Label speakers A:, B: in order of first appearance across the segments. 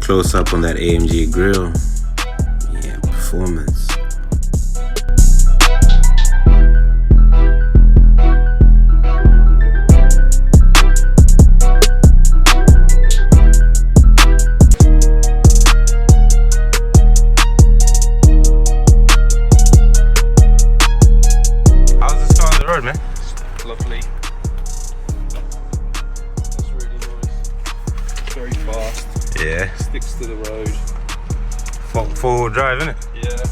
A: close up on that AMG grille. Yeah, performance.
B: How's this car on the road, man?
C: Lovely. That's really nice. Very fast.
B: Yeah.
C: Sticks to the road.
B: Four-wheel drive, isn't it?
C: Yeah.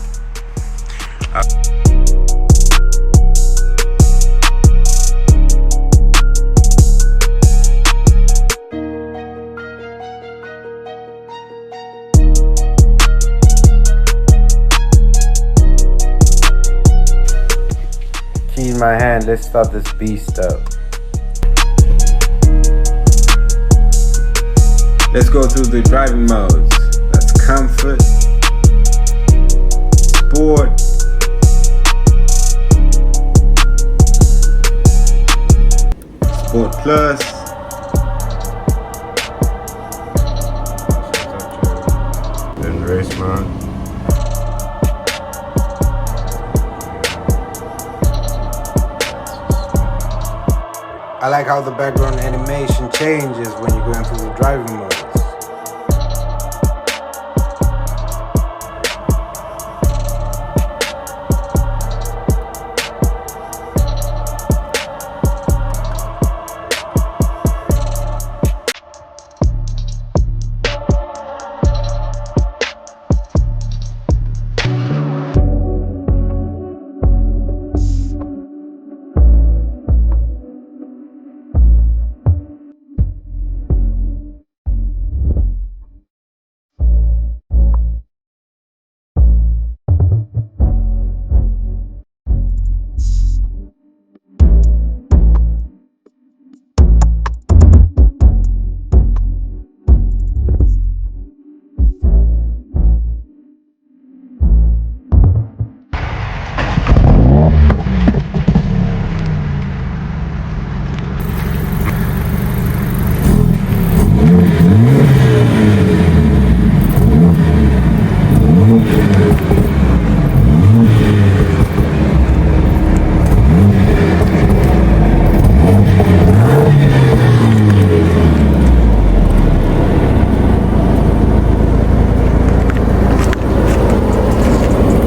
A: Key in my hand, let's start this beast up. Let's go through the driving modes. That's comfort, sport, sport plus, and race mode. I like how the background animation changes when you're going through the driving modes.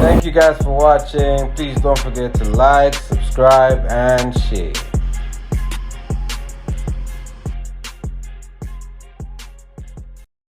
A: Thank you guys for watching. Please don't forget to like, subscribe, and share.